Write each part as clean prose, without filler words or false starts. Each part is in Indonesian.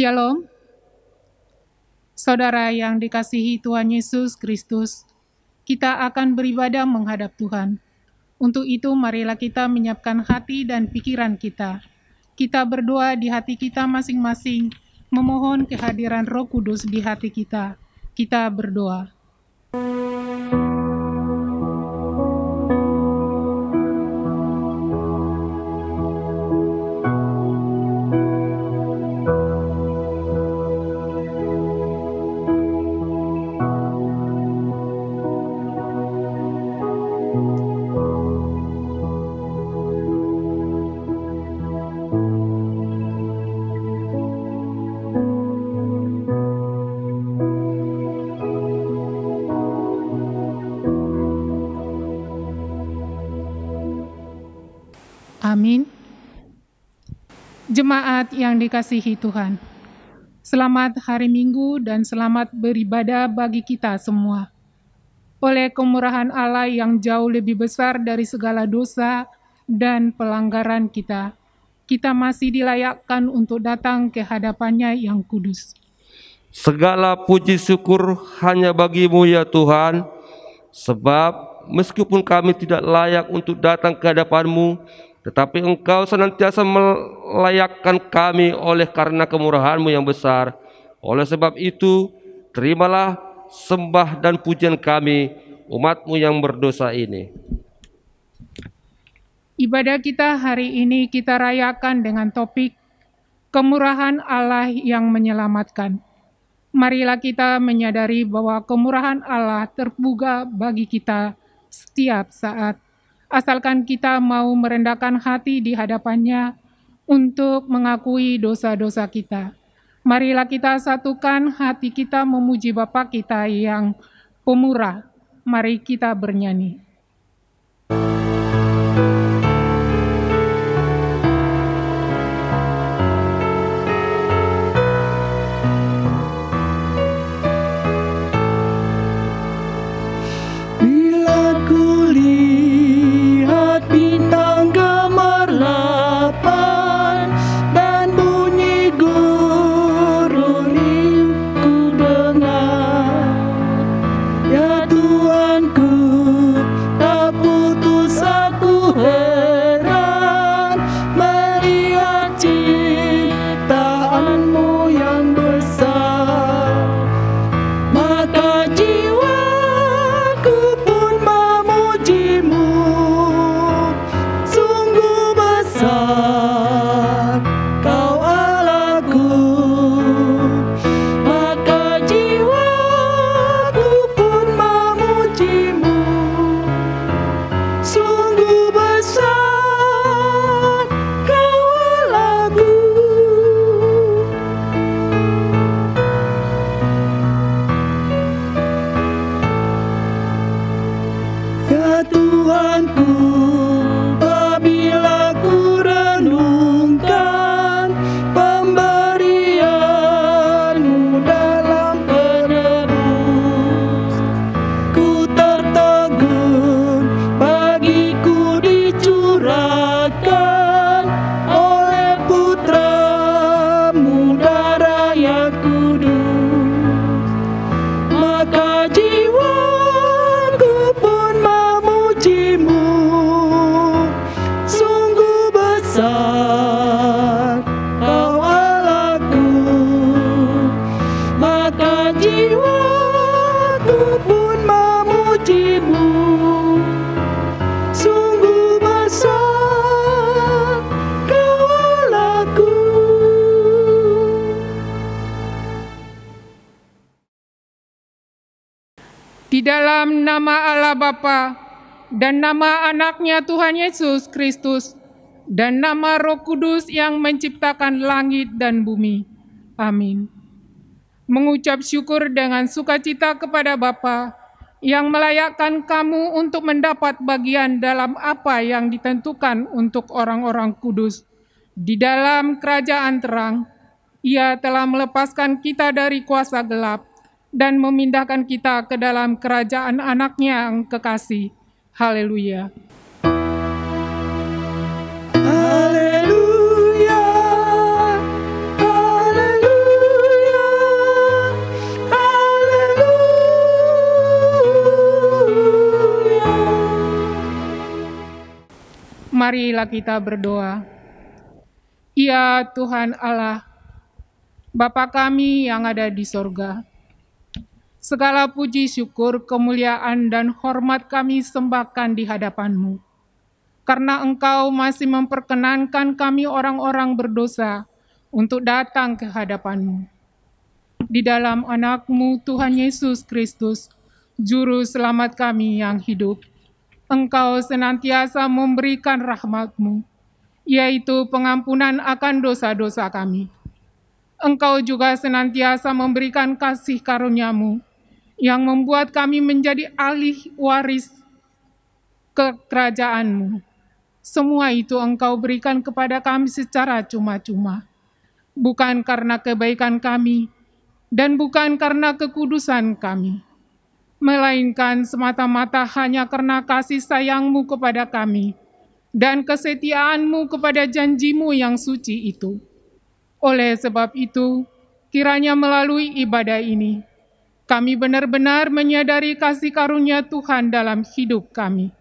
Shalom, saudara yang dikasihi Tuhan Yesus Kristus. Kita akan beribadah menghadap Tuhan. Untuk itu, marilah kita menyiapkan hati dan pikiran kita. Kita berdoa di hati kita masing-masing, memohon kehadiran Roh Kudus di hati kita. Kita berdoa. Amin. Jemaat yang dikasihi Tuhan, selamat hari Minggu dan selamat beribadah bagi kita semua. Oleh kemurahan Allah yang jauh lebih besar dari segala dosa dan pelanggaran kita, kita masih dilayakkan untuk datang ke hadapan-Nya yang kudus. Segala puji syukur hanya bagi-Mu ya Tuhan, sebab meskipun kami tidak layak untuk datang ke hadapan-Mu, tetapi Engkau senantiasa melayakkan kami oleh karena kemurahan-Mu yang besar. Oleh sebab itu, terimalah sembah dan pujian kami, umat-Mu yang berdosa ini. Ibadah kita hari ini kita rayakan dengan topik kemurahan Allah yang menyelamatkan. Marilah kita menyadari bahwa kemurahan Allah terbuka bagi kita setiap saat. Asalkan kita mau merendahkan hati di hadapan-Nya untuk mengakui dosa-dosa kita. Marilah kita satukan hati kita memuji Bapa kita yang pemurah. Mari kita bernyanyi. Di dalam nama Allah Bapa dan nama Anak-Nya Tuhan Yesus Kristus dan nama Roh Kudus yang menciptakan langit dan bumi. Amin. Mengucap syukur dengan sukacita kepada Bapa yang melayakkan kamu untuk mendapat bagian dalam apa yang ditentukan untuk orang-orang kudus. Di dalam kerajaan terang, Ia telah melepaskan kita dari kuasa gelap dan memindahkan kita ke dalam kerajaan Anak-Nya yang kekasih. Haleluya. Haleluya. Haleluya. Marilah kita berdoa. Ya Tuhan Allah, Bapa kami yang ada di sorga, segala puji syukur, kemuliaan, dan hormat kami sembahkan di hadapan-Mu. Karena Engkau masih memperkenankan kami orang-orang berdosa untuk datang ke hadapan-Mu. Di dalam anak-Mu Tuhan Yesus Kristus, Juru Selamat kami yang hidup, Engkau senantiasa memberikan rahmat-Mu, yaitu pengampunan akan dosa-dosa kami. Engkau juga senantiasa memberikan kasih karunia-Mu, yang membuat kami menjadi ahli waris kerajaan-Mu. Semua itu Engkau berikan kepada kami secara cuma-cuma, bukan karena kebaikan kami, dan bukan karena kekudusan kami, melainkan semata-mata hanya karena kasih sayang-Mu kepada kami, dan kesetiaan-Mu kepada janji-Mu yang suci itu. Oleh sebab itu, kiranya melalui ibadah ini, kami benar-benar menyadari kasih karunia Tuhan dalam hidup kami,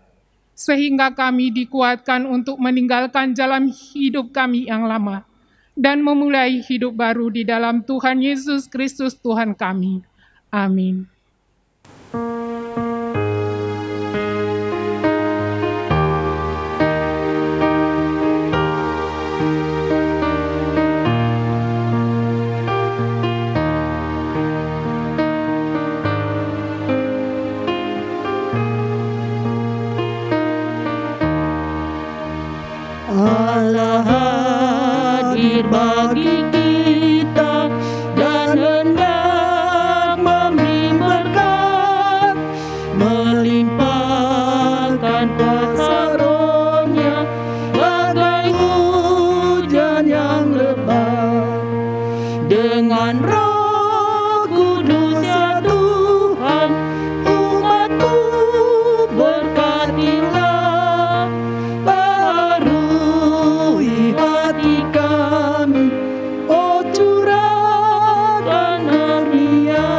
sehingga kami dikuatkan untuk meninggalkan jalan hidup kami yang lama, dan memulai hidup baru di dalam Tuhan Yesus Kristus Tuhan kami. Amin. Allah hadir bagi kita dan hendak memberi berkat, melimpahkan kuasa Roh-Nya bagai hujan yang lebat. Dengan Roh Kudus ya Tuhan, umat-Mu berkatilah, barui hati kami, oh curahkan karunia.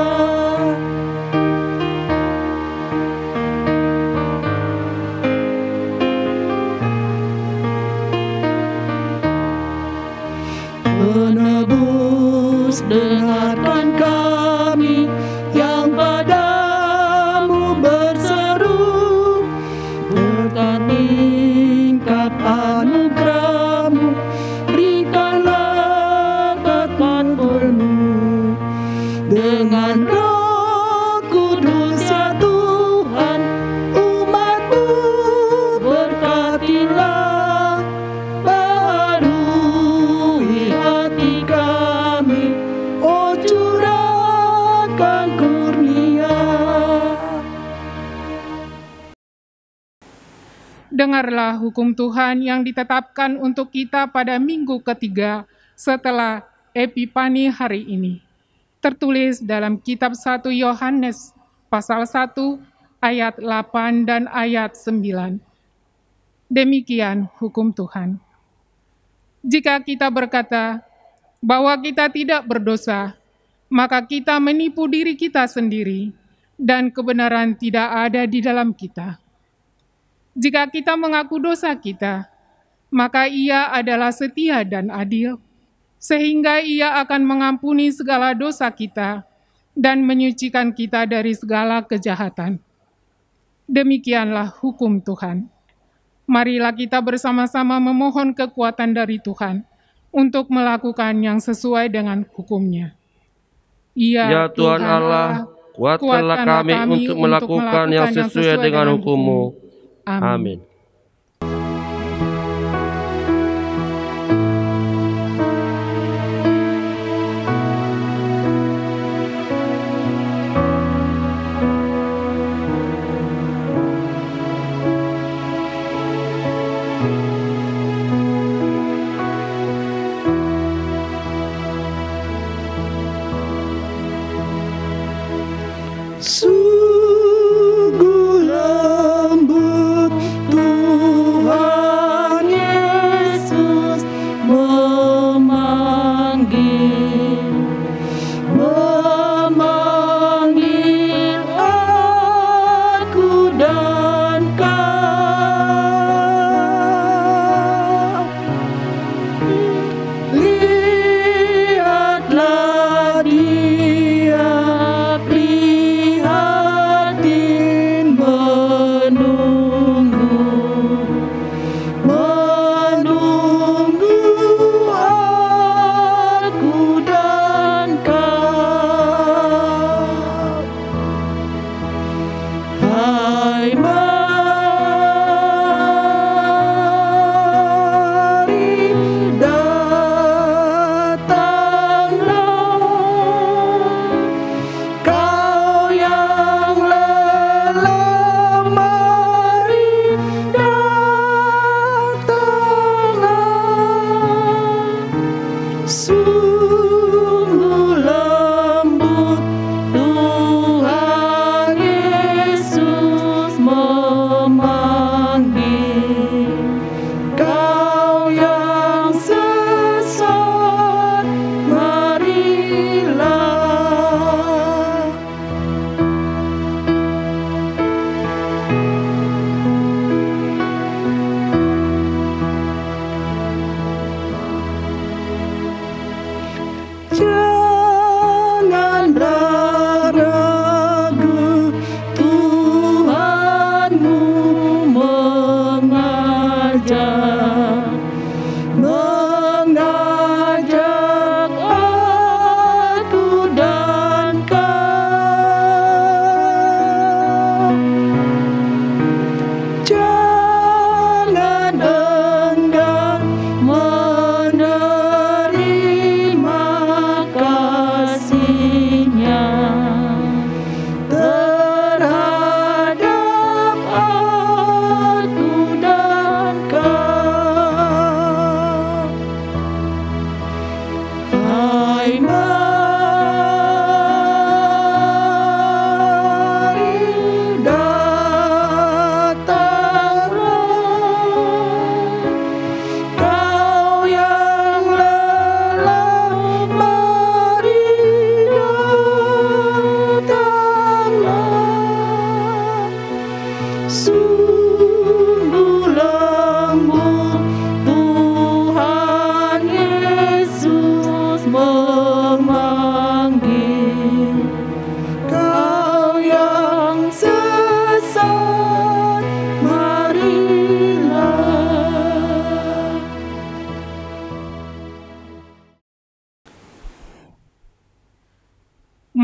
Penebus, dengarkan kami yang padamu berseru, berkat tingkap anugerah-Mu, berikanlah kekuatan penuh. Dengan Roh Kudus ya Tuhan, umat-Mu berkatilah, barui hati kami, oh curahkan kurnia. Dengarlah hukum Tuhan yang ditetapkan untuk kita pada minggu ketiga setelah Epifani hari ini. Tertulis dalam kitab 1 Yohanes pasal 1 ayat 8 dan ayat 9. Demikian hukum Tuhan. Jika kita berkata bahwa kita tidak berdosa, maka kita menipu diri kita sendiri, dan kebenaran tidak ada di dalam kita. Jika kita mengaku dosa kita, maka Ia adalah setia dan adil, sehingga Ia akan mengampuni segala dosa kita dan menyucikan kita dari segala kejahatan. Demikianlah hukum Tuhan. Marilah kita bersama-sama memohon kekuatan dari Tuhan untuk melakukan yang sesuai dengan hukum-Nya. Ya Tuhan Allah, kuatkanlah kami untuk melakukan yang sesuai dengan hukum-Mu. Amin. Sungguh lembut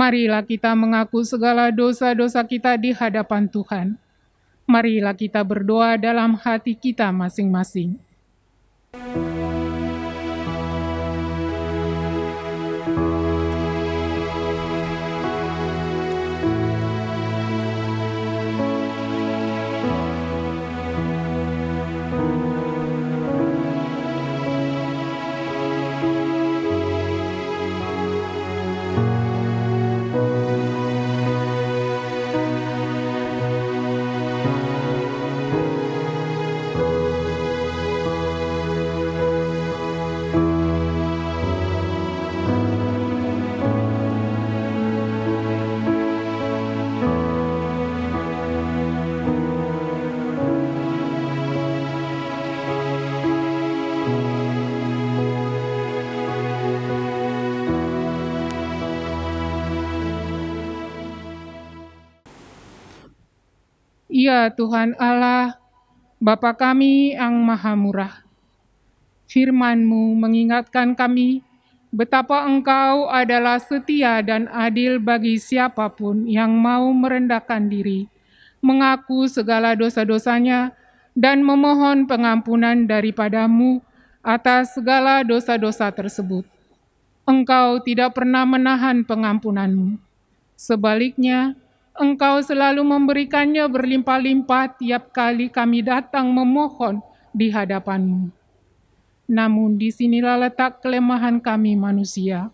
Marilah kita mengaku segala dosa-dosa kita di hadapan Tuhan. Marilah kita berdoa dalam hati kita masing-masing. Ya Tuhan Allah, Bapa kami yang Maha Murah, firman-Mu mengingatkan kami betapa Engkau adalah setia dan adil bagi siapapun yang mau merendahkan diri, mengaku segala dosa-dosanya, dan memohon pengampunan daripada-Mu atas segala dosa-dosa tersebut. Engkau tidak pernah menahan pengampunan-Mu. Sebaliknya, Engkau selalu memberikannya berlimpah-limpah tiap kali kami datang memohon di hadapan-Mu. Namun disinilah letak kelemahan kami manusia,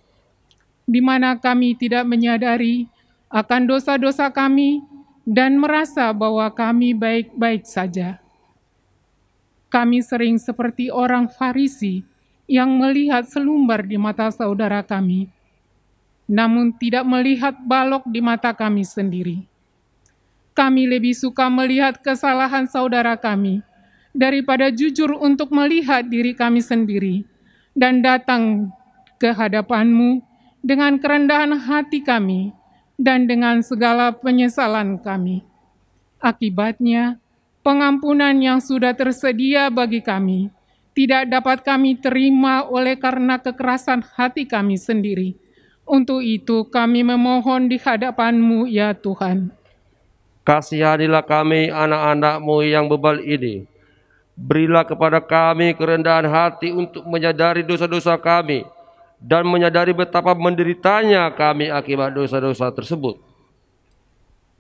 di mana kami tidak menyadari akan dosa-dosa kami dan merasa bahwa kami baik-baik saja. Kami sering seperti orang Farisi yang melihat selumbar di mata saudara kami, namun tidak melihat balok di mata kami sendiri. Kami lebih suka melihat kesalahan saudara kami daripada jujur untuk melihat diri kami sendiri dan datang ke hadapan-Mu dengan kerendahan hati kami dan dengan segala penyesalan kami. Akibatnya, pengampunan yang sudah tersedia bagi kami tidak dapat kami terima oleh karena kekerasan hati kami sendiri. Untuk itu kami memohon di hadapan-Mu, ya Tuhan. Kasihanilah kami anak-anak-Mu yang bebal ini. Berilah kepada kami kerendahan hati untuk menyadari dosa-dosa kami dan menyadari betapa menderitanya kami akibat dosa-dosa tersebut.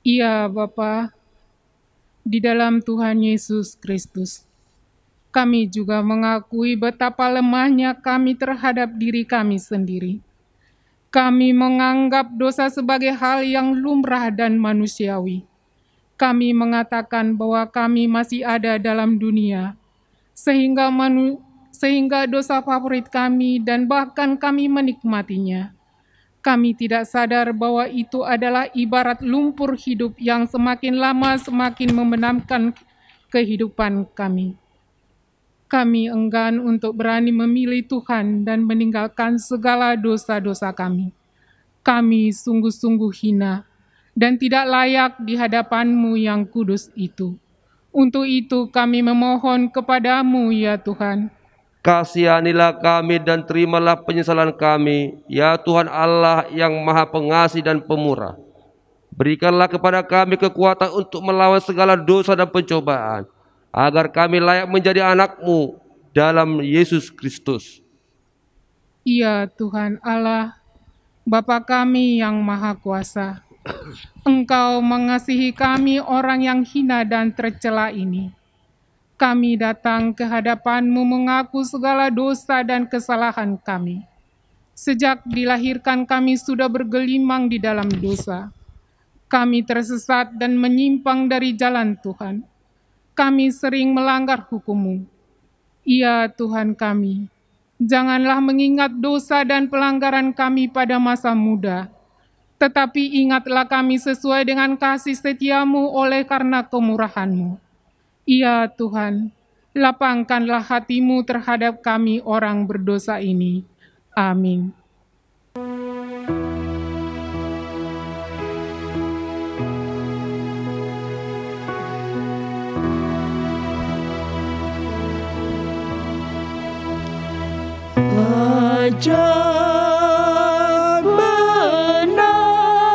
Iya Bapa, di dalam Tuhan Yesus Kristus, kami juga mengakui betapa lemahnya kami terhadap diri kami sendiri. Kami menganggap dosa sebagai hal yang lumrah dan manusiawi. Kami mengatakan bahwa kami masih ada dalam dunia, sehingga dosa favorit kami dan bahkan kami menikmatinya. Kami tidak sadar bahwa itu adalah ibarat lumpur hidup yang semakin lama semakin membenamkan kehidupan kami. Kami enggan untuk berani memilih Tuhan dan meninggalkan segala dosa-dosa kami. Kami sungguh-sungguh hina dan tidak layak di hadapan-Mu yang kudus itu. Untuk itu kami memohon kepada-Mu, ya Tuhan. Kasihanilah kami dan terimalah penyesalan kami, ya Tuhan Allah yang Maha Pengasih dan Pemurah. Berikanlah kepada kami kekuatan untuk melawan segala dosa dan pencobaan, agar kami layak menjadi anak-Mu dalam Yesus Kristus. Ya Tuhan Allah, Bapa kami yang Maha Kuasa, Engkau mengasihi kami orang yang hina dan tercela ini. Kami datang ke hadapan-Mu mengaku segala dosa dan kesalahan kami. Sejak dilahirkan kami sudah bergelimang di dalam dosa. Kami tersesat dan menyimpang dari jalan Tuhan. Kami sering melanggar hukum-Mu. Ya Tuhan kami, janganlah mengingat dosa dan pelanggaran kami pada masa muda, tetapi ingatlah kami sesuai dengan kasih setia-Mu oleh karena kemurahan-Mu. Ya Tuhan, lapangkanlah hati-Mu terhadap kami orang berdosa ini. Amin. Ajak benar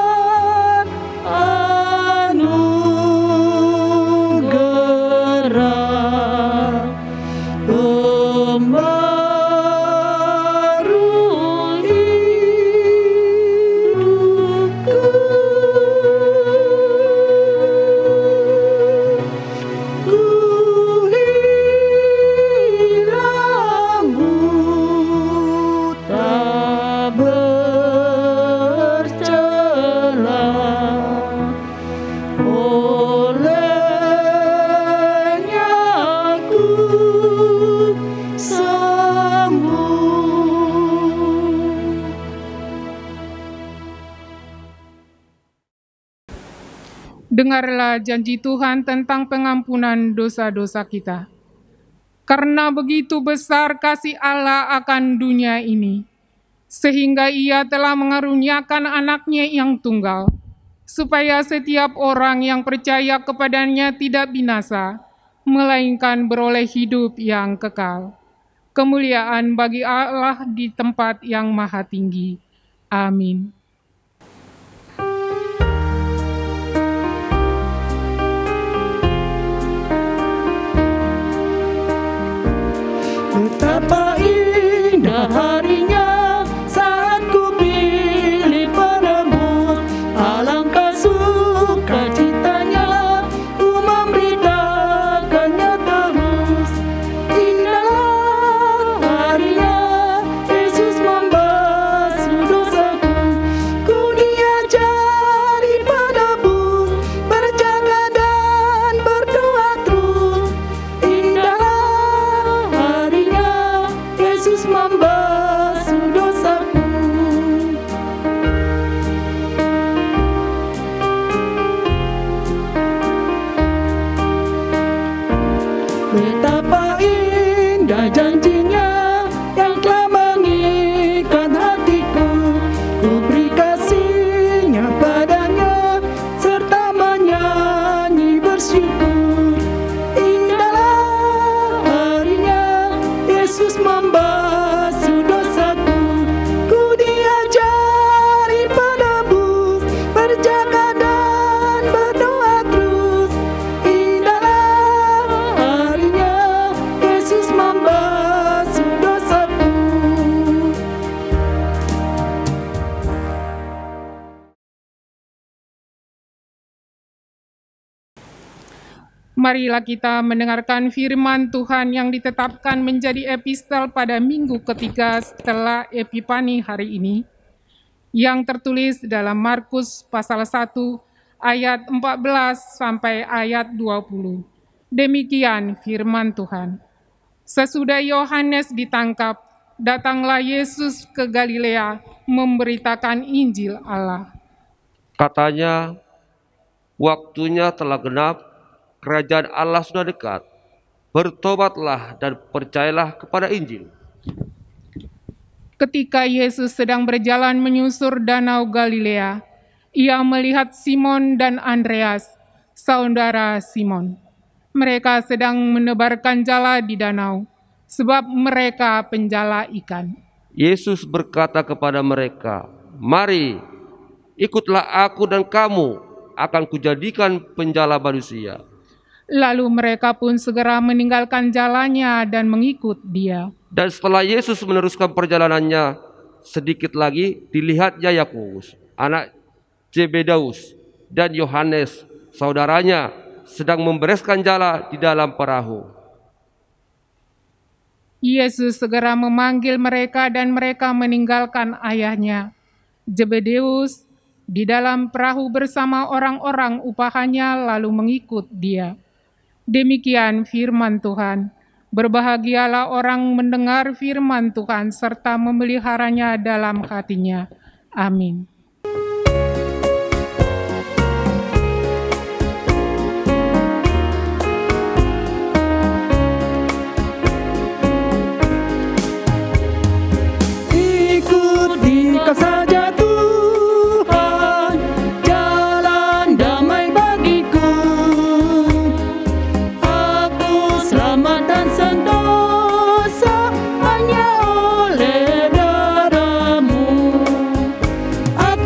Dengarlah janji Tuhan tentang pengampunan dosa-dosa kita. Karena begitu besar kasih Allah akan dunia ini, sehingga Ia telah mengaruniakan anaknya yang tunggal, supaya setiap orang yang percaya kepadanya tidak binasa, melainkan beroleh hidup yang kekal. Kemuliaan bagi Allah di tempat yang maha tinggi. Amin. Betapa indah harinya saat ku pilih penebus, alangkah sukacitanya ku memberitakannya terus. Indahlah harinya Yesus membasuh dosaku, ku diajari penebus, berjaga dan berdoa terus. Indahlah harinya Yesus membasuh dosaku. Betapa indah janjinya yang telah mengikat hatiku, ku beri kasihnya padanya serta menyanyi bersyukur. Indahlah harinya Yesus membasuh dosaku, ku diajari penebus, berjaga dan berdoa terus. Indahlah harinya Yesus membasuh dosaku. Marilah kita mendengarkan firman Tuhan yang ditetapkan menjadi epistel pada minggu ketiga setelah Epifani hari ini, yang tertulis dalam Markus pasal 1 ayat 14 sampai ayat 20. Demikian firman Tuhan. Sesudah Yohanes ditangkap, datanglah Yesus ke Galilea memberitakan Injil Allah. Katanya, waktunya telah genap, kerajaan Allah sudah dekat. Bertobatlah dan percayalah kepada Injil. Ketika Yesus sedang berjalan menyusur danau Galilea, Ia melihat Simon dan Andreas, saudara Simon. Mereka sedang menebarkan jala di danau, sebab mereka penjala ikan. Yesus berkata kepada mereka, "Mari, ikutlah aku dan kamu akan kujadikan penjala manusia." Lalu mereka pun segera meninggalkan jalannya dan mengikut Dia. Dan setelah Yesus meneruskan perjalanannya, sedikit lagi dilihatnya Yakobus, anak Zebedaus, dan Yohanes, saudaranya, sedang membereskan jala di dalam perahu. Yesus segera memanggil mereka dan mereka meninggalkan ayahnya, Zebedeus, di dalam perahu bersama orang-orang upahannya lalu mengikut Dia. Demikian firman Tuhan. Berbahagialah orang mendengar firman Tuhan serta memeliharanya dalam hatinya. Amin. Ikuti Kau saja Tuhan, jalan damai bagiku. Aku selamat dan sentosa hanya oleh darah-Mu. Aku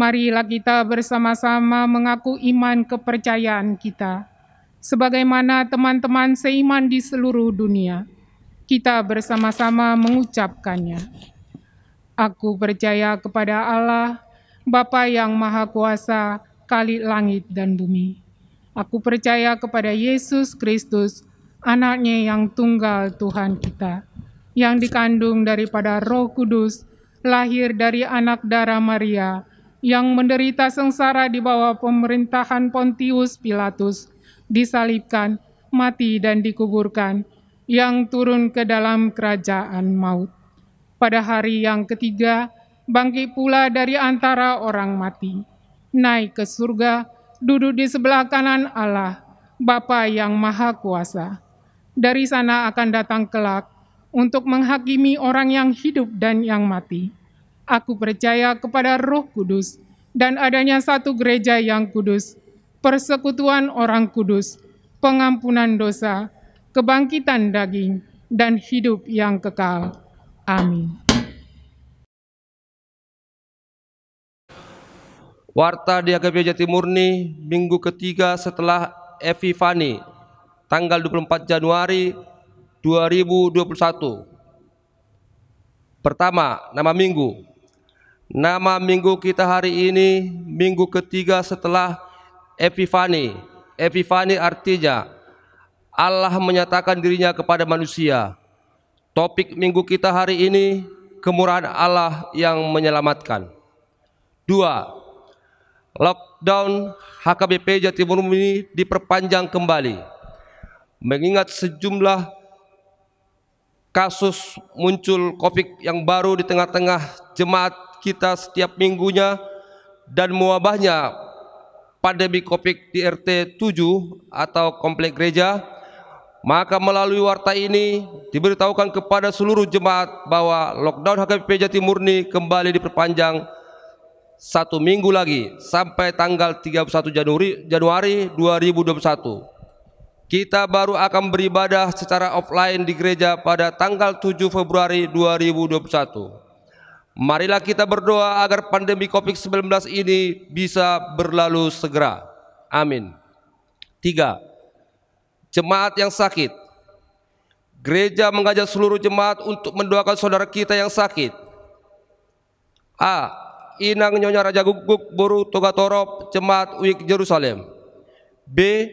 Marilah kita bersama-sama mengaku iman kepercayaan kita. Sebagaimana teman-teman seiman di seluruh dunia, kita bersama-sama mengucapkannya. Aku percaya kepada Allah, Bapa yang Maha Kuasa, Khalik langit dan bumi. Aku percaya kepada Yesus Kristus, Anaknya yang tunggal Tuhan kita, yang dikandung daripada Roh Kudus, lahir dari anak darah Maria, yang menderita sengsara di bawah pemerintahan Pontius Pilatus, disalibkan, mati dan dikuburkan, yang turun ke dalam kerajaan maut. Pada hari yang ketiga, bangkit pula dari antara orang mati, naik ke surga, duduk di sebelah kanan Allah, Bapa yang Maha Kuasa. Dari sana akan datang kelak untuk menghakimi orang yang hidup dan yang mati. Aku percaya kepada Roh Kudus dan adanya satu gereja yang kudus, persekutuan orang kudus, pengampunan dosa, kebangkitan daging, dan hidup yang kekal. Amin. Warta di HKBP Jatimurni, minggu ketiga setelah Epifani, tanggal 24 Januari 2021. Pertama, nama minggu. Nama minggu kita hari ini, minggu ketiga setelah Epifani. Epifani artinya Allah menyatakan dirinya kepada manusia. Topik minggu kita hari ini, kemurahan Allah yang menyelamatkan. 2. Lockdown HKBP Jatimurni diperpanjang kembali. Mengingat sejumlah kasus muncul COVID yang baru di tengah-tengah jemaat kita setiap minggunya dan mewabahnya pandemi COVID di RT 7 atau komplek gereja, maka melalui warta ini diberitahukan kepada seluruh jemaat bahwa lockdown HKBP Jatimurni kembali diperpanjang 1 minggu lagi sampai tanggal 31 Januari 2021. Kita baru akan beribadah secara offline di gereja pada tanggal 7 Februari 2021. Marilah kita berdoa agar pandemi COVID-19 ini bisa berlalu segera. Amin. 3. Jemaat yang sakit. Gereja mengajak seluruh jemaat untuk mendoakan saudara kita yang sakit. A. Inang Nyonya Raja Guguk Boru Togatorop, Jemaat UIK Jerusalem. B.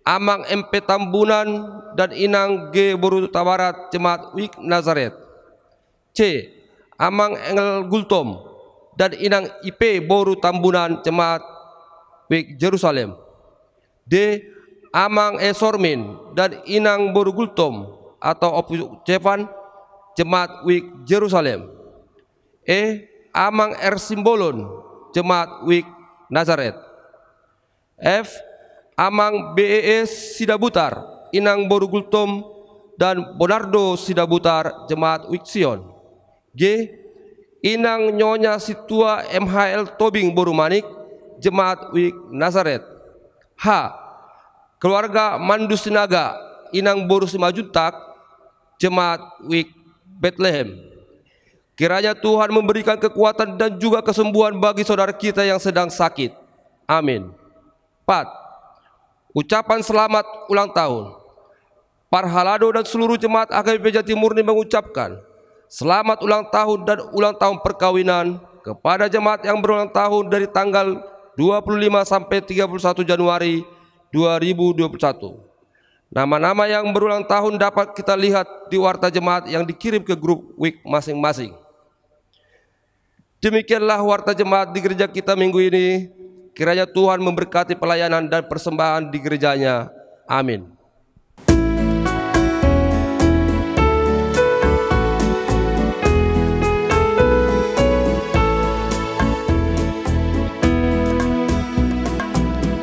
Amang MP Tambunan dan Inang G Boru Tabarat, Jemaat UIK Nazaret. C. Amang Engel Gultom dan Inang IP Boru Tambunan, Jemaat UIK Jerusalem. D. Amang Sormin dan Inang Boru Gultom atau Opus Cevan, Jemaat UIK Jerusalem. E. Amang Simbolon, Jemaat UIK Nazaret. F. Amang BES Sidabutar, Inang Boru Gultom dan Bonardo Sidabutar, Jemaat UIK Sion. G. Inang Nyonya Situa MHL Tobing Boru Manik, Jemaat UIK Nazaret. H. Keluarga Mandu Sinaga, Inang Boru Simajuntak, Jemaat UIK Bethlehem. Kiranya Tuhan memberikan kekuatan dan juga kesembuhan bagi saudara kita yang sedang sakit. Amin. 4. Ucapan selamat ulang tahun. Parhalado dan seluruh jemaat HKBP Jatimurni mengucapkan selamat ulang tahun dan ulang tahun perkawinan kepada jemaat yang berulang tahun dari tanggal 25 sampai 31 Januari 2021. Nama-nama yang berulang tahun dapat kita lihat di warta jemaat yang dikirim ke grup WIK masing-masing. Demikianlah warta jemaat di gereja kita minggu ini. Kiranya Tuhan memberkati pelayanan dan persembahan di gerejanya. Amin.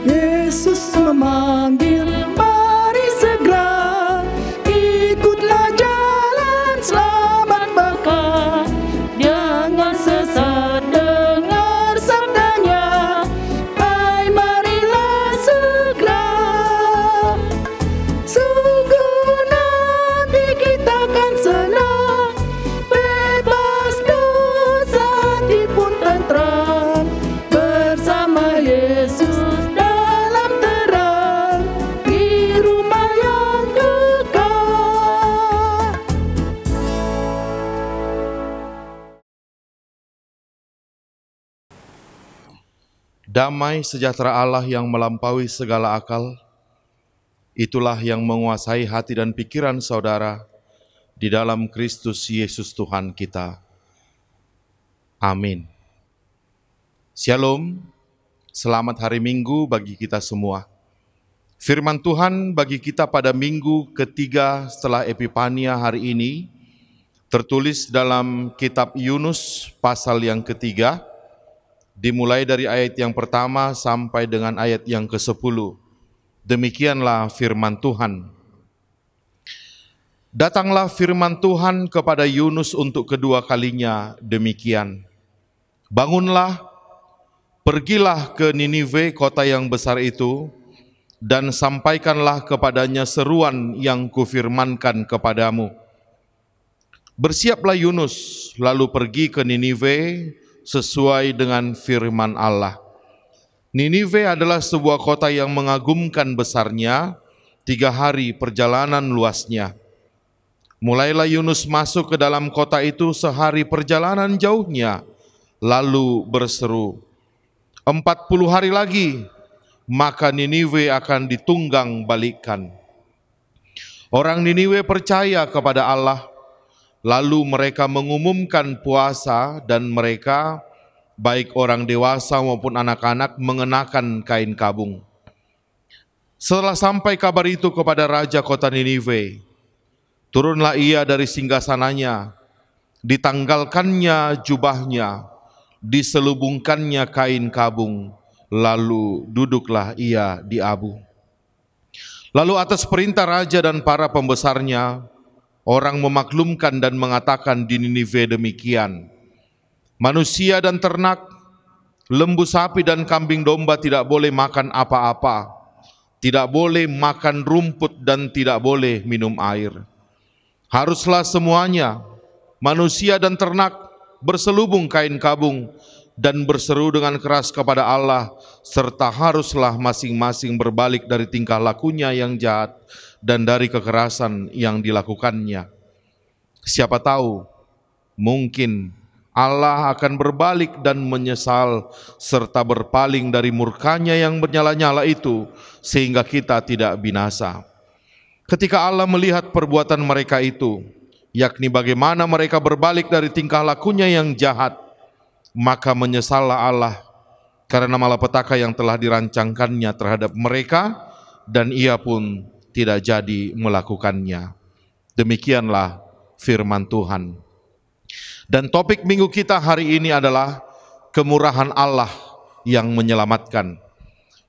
Yesus memanggil, mari segera ikutlah jalan selamat baka. Jangan sesat dengar sabdanya, hai marilah segera. Damai sejahtera Allah yang melampaui segala akal, itulah yang menguasai hati dan pikiran saudara di dalam Kristus Yesus Tuhan kita. Amin. Shalom, selamat hari Minggu bagi kita semua. Firman Tuhan bagi kita pada minggu ketiga setelah Epifania hari ini tertulis dalam kitab Yunus pasal yang ketiga, dimulai dari ayat yang pertama sampai dengan ayat yang ke-10. Demikianlah firman Tuhan. Datanglah firman Tuhan kepada Yunus untuk kedua kalinya demikian. Bangunlah, pergilah ke Ninive, kota yang besar itu, dan sampaikanlah kepadanya seruan yang kufirmankan kepadamu. Bersiaplah Yunus, lalu pergi ke Ninive sesuai dengan firman Allah. Ninive adalah sebuah kota yang mengagumkan besarnya, 3 hari perjalanan luasnya. Mulailah Yunus masuk ke dalam kota itu sehari perjalanan jauhnya, lalu berseru, 40 hari lagi, maka Ninive akan ditunggang balikkan. Orang Ninive percaya kepada Allah, lalu mereka mengumumkan puasa dan mereka, baik orang dewasa maupun anak-anak, mengenakan kain kabung. Setelah sampai kabar itu kepada raja kota Ninive, turunlah ia dari singgasananya, ditanggalkannya jubahnya, diselubungkannya kain kabung, lalu duduklah ia di abu. Lalu atas perintah raja dan para pembesarnya, orang memaklumkan dan mengatakan di Ninive demikian, manusia dan ternak, lembu sapi dan kambing domba tidak boleh makan apa-apa, tidak boleh makan rumput dan tidak boleh minum air. Haruslah semuanya, manusia dan ternak, berselubung kain kabung dan berseru dengan keras kepada Allah, serta haruslah masing-masing berbalik dari tingkah lakunya yang jahat dan dari kekerasan yang dilakukannya. Siapa tahu, mungkin Allah akan berbalik dan menyesal serta berpaling dari murkanya yang bernyala-nyala itu, sehingga kita tidak binasa. Ketika Allah melihat perbuatan mereka itu, yakni bagaimana mereka berbalik dari tingkah lakunya yang jahat, maka menyesallah Allah karena malapetaka yang telah dirancangkannya terhadap mereka, dan ia pun tidak jadi melakukannya. Demikianlah firman Tuhan. Dan topik minggu kita hari ini adalah kemurahan Allah yang menyelamatkan.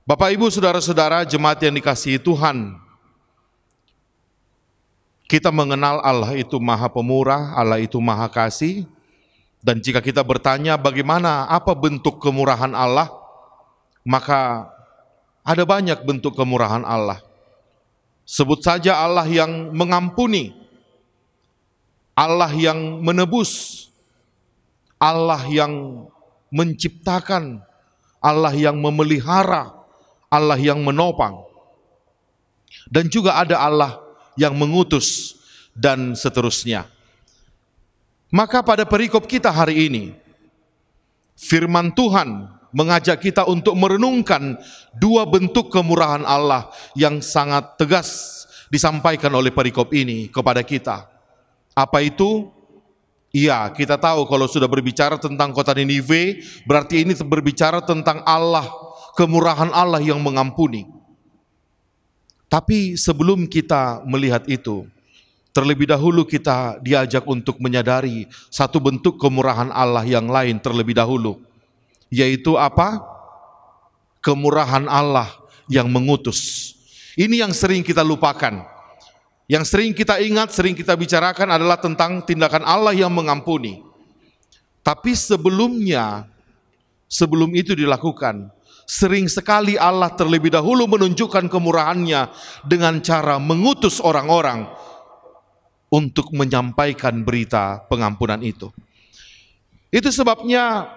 Bapak, Ibu, saudara-saudara, jemaat yang dikasihi Tuhan, kita mengenal Allah itu Maha Pemurah, Allah itu Maha Kasih. Dan jika kita bertanya bagaimana, apa bentuk kemurahan Allah, maka ada banyak bentuk kemurahan Allah. Sebut saja Allah yang mengampuni, Allah yang menebus, Allah yang menciptakan, Allah yang memelihara, Allah yang menopang. Dan juga ada Allah yang mengutus, dan seterusnya. Maka pada perikop kita hari ini, firman Tuhan mengajak kita untuk merenungkan 2 bentuk kemurahan Allah yang sangat tegas disampaikan oleh perikop ini kepada kita. Apa itu? Iya, kita tahu kalau sudah berbicara tentang kota Ninive, berarti ini berbicara tentang Allah, kemurahan Allah yang mengampuni. Tapi sebelum kita melihat itu, terlebih dahulu kita diajak untuk menyadari satu bentuk kemurahan Allah yang lain terlebih dahulu. Yaitu apa? Kemurahan Allah yang mengutus. Ini yang sering kita lupakan. Yang sering kita ingat, sering kita bicarakan adalah tentang tindakan Allah yang mengampuni. Tapi sebelum itu dilakukan, sering sekali Allah terlebih dahulu menunjukkan kemurahannya dengan cara mengutus orang-orang untuk menyampaikan berita pengampunan itu. Itu sebabnya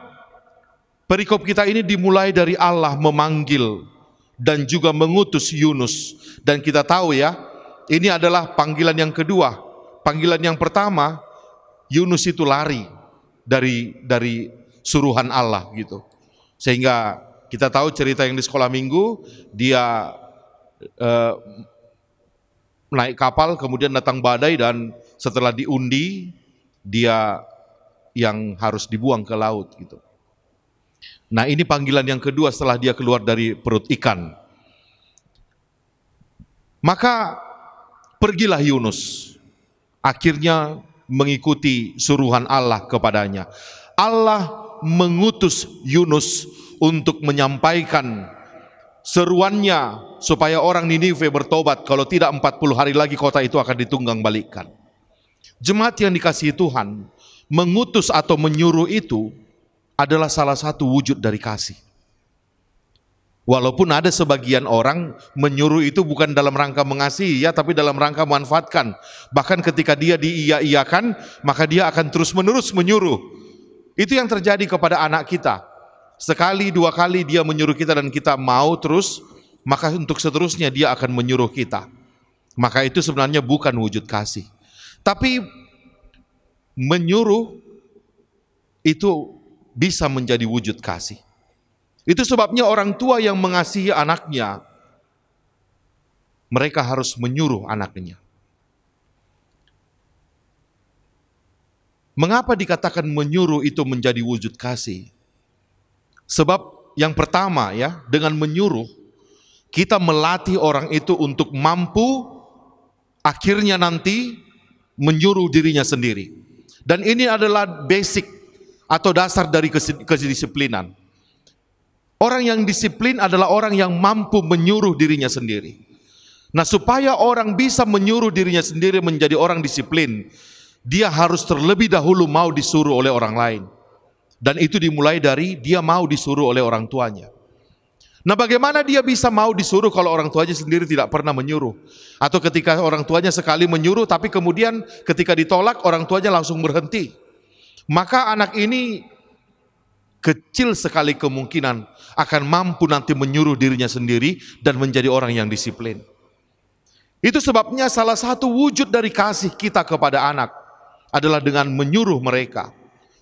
perikop kita ini dimulai dari Allah memanggil dan juga mengutus Yunus. Dan kita tahu ya, ini adalah panggilan yang kedua. Panggilan yang pertama, Yunus itu lari dari suruhan Allah gitu. Sehingga Kita tahu cerita yang di sekolah minggu, dia naik kapal, kemudian datang badai, dan setelah diundi, dia yang harus dibuang ke laut gitu. Nah, ini panggilan yang kedua setelah dia keluar dari perut ikan. Maka pergilah Yunus, akhirnya mengikuti suruhan Allah kepadanya. Allah mengutus Yunus untuk menyampaikan seruannya supaya orang Ninive bertobat, kalau tidak 40 hari lagi kota itu akan ditunggang balikkan. Jemaat yang dikasihi Tuhan, mengutus atau menyuruh itu adalah salah satu wujud dari kasih. Walaupun ada sebagian orang menyuruh itu bukan dalam rangka mengasihi ya, tapi dalam rangka memanfaatkan. Bahkan ketika dia diiya-iyakan, maka dia akan terus-menerus menyuruh. Itu yang terjadi kepada anak kita. Sekali, dua kali dia menyuruh kita dan kita mau terus, maka untuk seterusnya dia akan menyuruh kita. Maka itu sebenarnya bukan wujud kasih. Tapi menyuruh itu bisa menjadi wujud kasih. Itu sebabnya orang tua yang mengasihi anaknya, mereka harus menyuruh anaknya. Mengapa dikatakan menyuruh itu menjadi wujud kasih? Sebab yang pertama ya, dengan menyuruh, kita melatih orang itu untuk mampu akhirnya nanti menyuruh dirinya sendiri. Dan ini adalah basic atau dasar dari kedisiplinan. Orang yang disiplin adalah orang yang mampu menyuruh dirinya sendiri. Nah, supaya orang bisa menyuruh dirinya sendiri menjadi orang disiplin, dia harus terlebih dahulu mau disuruh oleh orang lain. Dan itu dimulai dari dia mau disuruh oleh orang tuanya. Nah, bagaimana dia bisa mau disuruh kalau orang tuanya sendiri tidak pernah menyuruh? Atau ketika orang tuanya sekali menyuruh, tapi kemudian ketika ditolak, orang tuanya langsung berhenti. Maka anak ini kecil sekali kemungkinan akan mampu nanti menyuruh dirinya sendiri dan menjadi orang yang disiplin. Itu sebabnya salah satu wujud dari kasih kita kepada anak adalah dengan menyuruh mereka.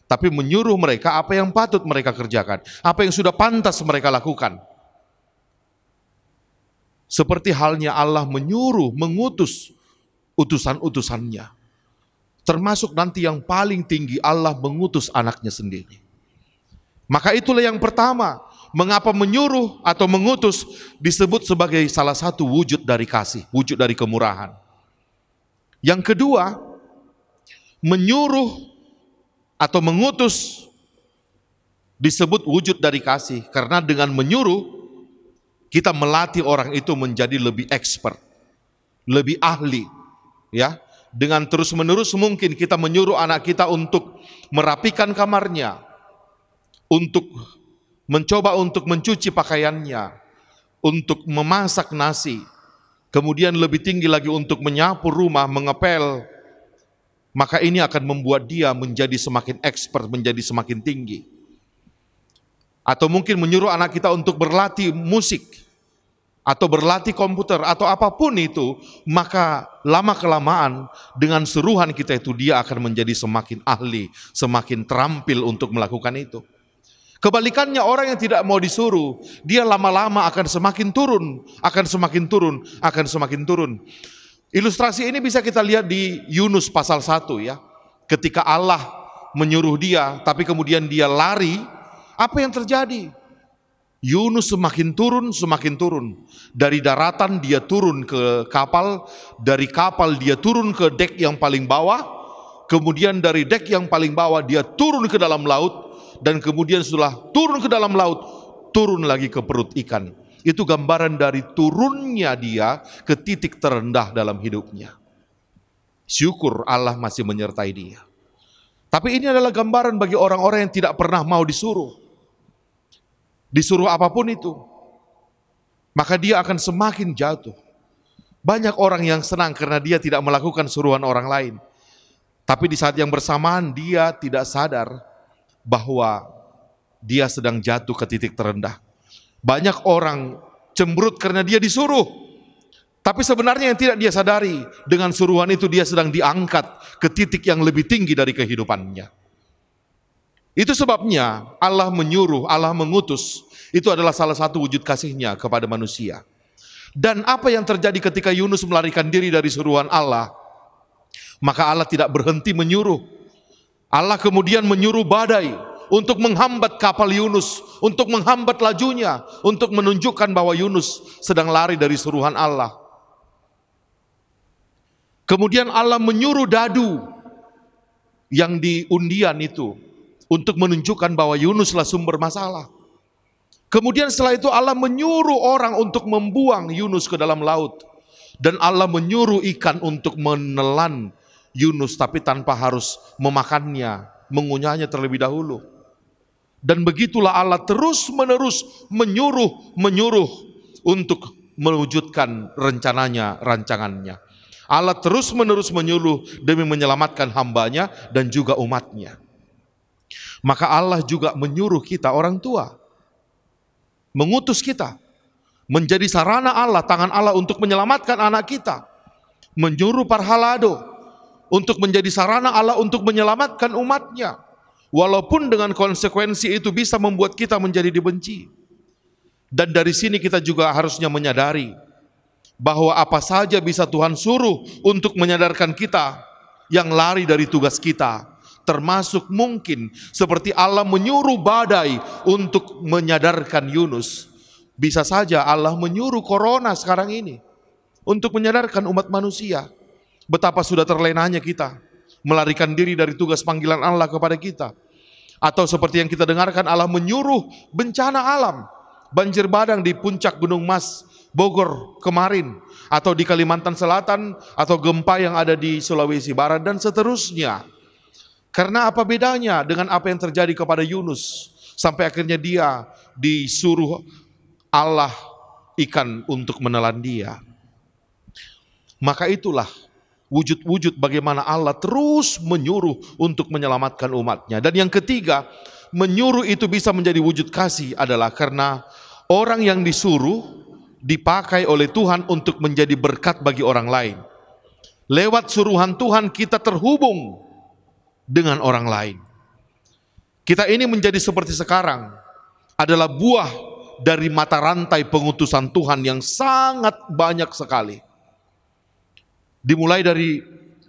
Tapi menyuruh mereka apa yang patut mereka kerjakan, apa yang sudah pantas mereka lakukan. Seperti halnya Allah menyuruh, mengutus utusan-utusannya. Termasuk nanti yang paling tinggi, Allah mengutus anaknya sendiri. Maka itulah yang pertama, mengapa menyuruh atau mengutus disebut sebagai salah satu wujud dari kasih, wujud dari kemurahan. Yang kedua, menyuruh atau mengutus disebut wujud dari kasih, karena dengan menyuruh kita melatih orang itu menjadi lebih expert, lebih ahli, ya. Dengan terus-menerus mungkin kita menyuruh anak kita untuk merapikan kamarnya, untuk mencoba untuk mencuci pakaiannya, untuk memasak nasi, kemudian lebih tinggi lagi untuk menyapu rumah, mengepel. Maka ini akan membuat dia menjadi semakin expert, menjadi semakin tinggi. Atau mungkin menyuruh anak kita untuk berlatih musik, atau berlatih komputer, atau apapun itu, maka lama-kelamaan dengan suruhan kita itu dia akan menjadi semakin ahli, semakin terampil untuk melakukan itu. Kebalikannya orang yang tidak mau disuruh, dia lama-lama akan semakin turun, akan semakin turun, akan semakin turun. Ilustrasi ini bisa kita lihat di Yunus pasal 1 ya. Ketika Allah menyuruh dia, tapi kemudian dia lari, apa yang terjadi? Yunus semakin turun. Dari daratan dia turun ke kapal, dari kapal dia turun ke dek yang paling bawah, kemudian dari dek yang paling bawah dia turun ke dalam laut, dan kemudian setelah turun ke dalam laut, turun lagi ke perut ikan. Itu gambaran dari turunnya dia ke titik terendah dalam hidupnya. Syukur Allah masih menyertai dia. Tapi ini adalah gambaran bagi orang-orang yang tidak pernah mau disuruh. Disuruh apapun itu, maka dia akan semakin jatuh. Banyak orang yang senang karena dia tidak melakukan suruhan orang lain. Tapi di saat yang bersamaan dia tidak sadar bahwa dia sedang jatuh ke titik terendah. Banyak orang cemberut karena dia disuruh. Tapi sebenarnya yang tidak dia sadari, dengan suruhan itu dia sedang diangkat ke titik yang lebih tinggi dari kehidupannya. Itu sebabnya Allah menyuruh, Allah mengutus. Itu adalah salah satu wujud kasih-Nya kepada manusia. Dan apa yang terjadi ketika Yunus melarikan diri dari suruhan Allah? Maka Allah tidak berhenti menyuruh. Allah kemudian menyuruh badai untuk menghambat kapal Yunus, untuk menghambat lajunya, untuk menunjukkan bahwa Yunus sedang lari dari suruhan Allah. Kemudian Allah menyuruh dadu yang di undian itu untuk menunjukkan bahwa Yunuslah sumber masalah. Kemudian setelah itu Allah menyuruh orang untuk membuang Yunus ke dalam laut. Dan Allah menyuruh ikan untuk menelan Yunus, tapi tanpa harus memakannya, mengunyahnya terlebih dahulu. Dan begitulah Allah terus menerus menyuruh untuk mewujudkan rencananya, rancangannya. Allah terus menerus menyuruh demi menyelamatkan hambanya dan juga umatnya. Maka Allah juga menyuruh kita orang tua, mengutus kita menjadi sarana Allah, tangan Allah untuk menyelamatkan anak kita. Menyuruh parhalado untuk menjadi sarana Allah untuk menyelamatkan umatnya. Walaupun dengan konsekuensi itu bisa membuat kita menjadi dibenci. Dan dari sini kita juga harusnya menyadari bahwa apa saja bisa Tuhan suruh untuk menyadarkan kita yang lari dari tugas kita. Termasuk mungkin seperti Allah menyuruh badai untuk menyadarkan Yunus. Bisa saja Allah menyuruh corona sekarang ini untuk menyadarkan umat manusia betapa sudah terlenanya kita melarikan diri dari tugas panggilan Allah kepada kita. Atau seperti yang kita dengarkan, Allah menyuruh bencana alam, banjir bandang di puncak Gunung Mas, Bogor kemarin, atau di Kalimantan Selatan, atau gempa yang ada di Sulawesi Barat dan seterusnya. Karena apa bedanya dengan apa yang terjadi kepada Yunus sampai akhirnya dia disuruh Allah ikan untuk menelan dia. Maka itulah wujud-wujud bagaimana Allah terus menyuruh untuk menyelamatkan umatnya. Dan yang ketiga, menyuruh itu bisa menjadi wujud kasih adalah karena orang yang disuruh dipakai oleh Tuhan untuk menjadi berkat bagi orang lain. Lewat suruhan Tuhan kita terhubung dengan orang lain. Kita ini menjadi seperti sekarang adalah buah dari mata rantai pengutusan Tuhan yang sangat banyak sekali. Dimulai dari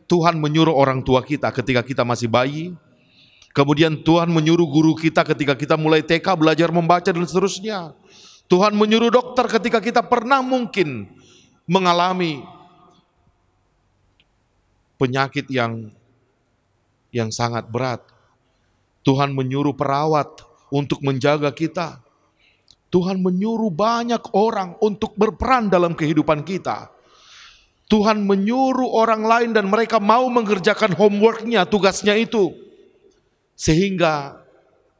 Tuhan menyuruh orang tua kita ketika kita masih bayi. Kemudian Tuhan menyuruh guru kita ketika kita mulai TK belajar membaca dan seterusnya. Tuhan menyuruh dokter ketika kita pernah mungkin mengalami penyakit yang sangat berat. Tuhan menyuruh perawat untuk menjaga kita. Tuhan menyuruh banyak orang untuk berperan dalam kehidupan kita. Tuhan menyuruh orang lain dan mereka mau mengerjakan homeworknya, tugasnya itu. Sehingga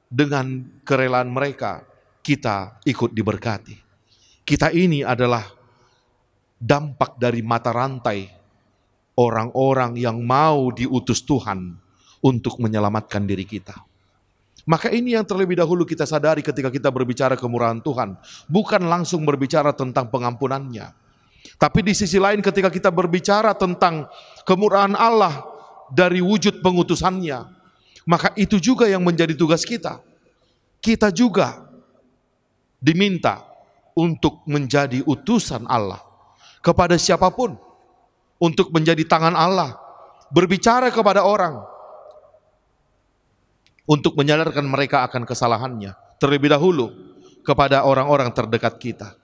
dengan kerelaan mereka, kita ikut diberkati. Kita ini adalah dampak dari mata rantai orang-orang yang mau diutus Tuhan untuk menyelamatkan diri kita. Maka ini yang terlebih dahulu kita sadari ketika kita berbicara kemurahan Tuhan. Bukan langsung berbicara tentang pengampunannya. Tapi di sisi lain ketika kita berbicara tentang kemurahan Allah dari wujud pengutusannya, maka itu juga yang menjadi tugas kita. Kita juga diminta untuk menjadi utusan Allah kepada siapapun, untuk menjadi tangan Allah, berbicara kepada orang, untuk menyadarkan mereka akan kesalahannya, terlebih dahulu kepada orang-orang terdekat kita.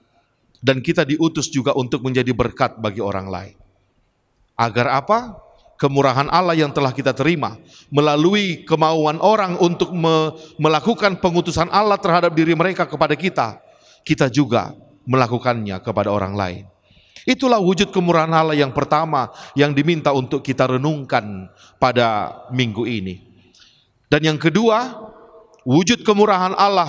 Dan kita diutus juga untuk menjadi berkat bagi orang lain. Agar apa? Kemurahan Allah yang telah kita terima melalui kemauan orang untuk melakukan pengutusan Allah terhadap diri mereka kepada kita, kita juga melakukannya kepada orang lain. Itulah wujud kemurahan Allah yang pertama yang diminta untuk kita renungkan pada minggu ini. Dan yang kedua, wujud kemurahan Allah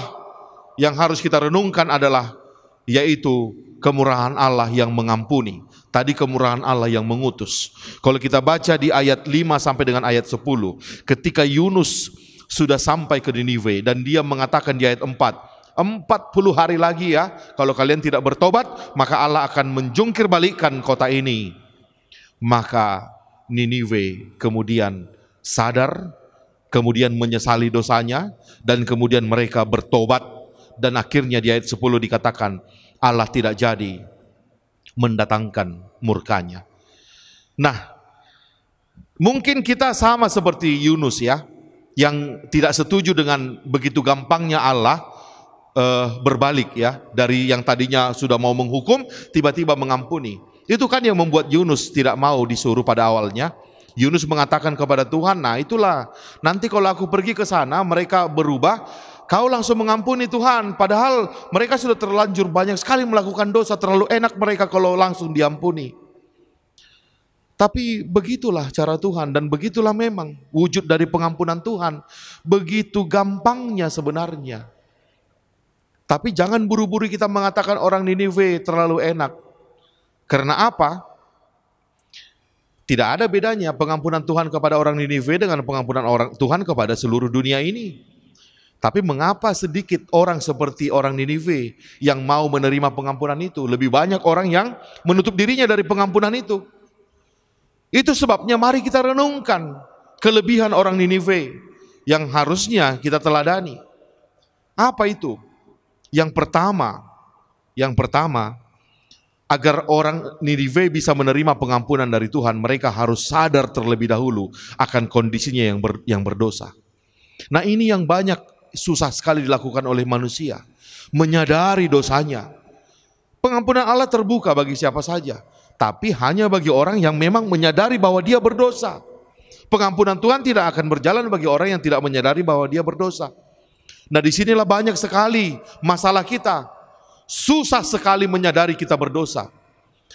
yang harus kita renungkan adalah yaitu kemurahan Allah yang mengampuni. Tadi kemurahan Allah yang mengutus. Kalau kita baca di ayat 5 sampai dengan ayat 10, ketika Yunus sudah sampai ke Niniwe dan dia mengatakan di ayat 4, 40 hari lagi ya, kalau kalian tidak bertobat, maka Allah akan menjungkir balikkan kota ini. Maka Niniwe kemudian sadar kemudian menyesali dosanya, dan kemudian mereka bertobat, dan akhirnya di ayat 10 dikatakan Allah tidak jadi mendatangkan murkanya. Nah, mungkin kita sama seperti Yunus ya, yang tidak setuju dengan begitu gampangnya Allah berbalik ya, dari yang tadinya sudah mau menghukum tiba-tiba mengampuni. Itu kan yang membuat Yunus tidak mau disuruh pada awalnya. Yunus mengatakan kepada Tuhan, nah itulah nanti kalau aku pergi ke sana mereka berubah, kau langsung mengampuni Tuhan. Padahal mereka sudah terlanjur banyak sekali melakukan dosa, terlalu enak mereka kalau langsung diampuni. Tapi begitulah cara Tuhan, dan begitulah memang wujud dari pengampunan Tuhan. Begitu gampangnya sebenarnya. Tapi jangan buru-buru kita mengatakan orang Niniwe terlalu enak. Karena apa? Tidak ada bedanya pengampunan Tuhan kepada orang Niniwe dengan pengampunan Tuhan kepada seluruh dunia ini. Tapi mengapa sedikit orang seperti orang Niniwe yang mau menerima pengampunan itu? Lebih banyak orang yang menutup dirinya dari pengampunan itu. Itu sebabnya mari kita renungkan kelebihan orang Niniwe yang harusnya kita teladani. Apa itu? Yang pertama, agar orang Niniwe bisa menerima pengampunan dari Tuhan, mereka harus sadar terlebih dahulu akan kondisinya yang berdosa. Nah, ini yang banyak susah sekali dilakukan oleh manusia, menyadari dosanya. Pengampunan Allah terbuka bagi siapa saja, tapi hanya bagi orang yang memang menyadari bahwa dia berdosa. Pengampunan Tuhan tidak akan berjalan bagi orang yang tidak menyadari bahwa dia berdosa. Nah, disinilah banyak sekali masalah kita. Susah sekali menyadari kita berdosa.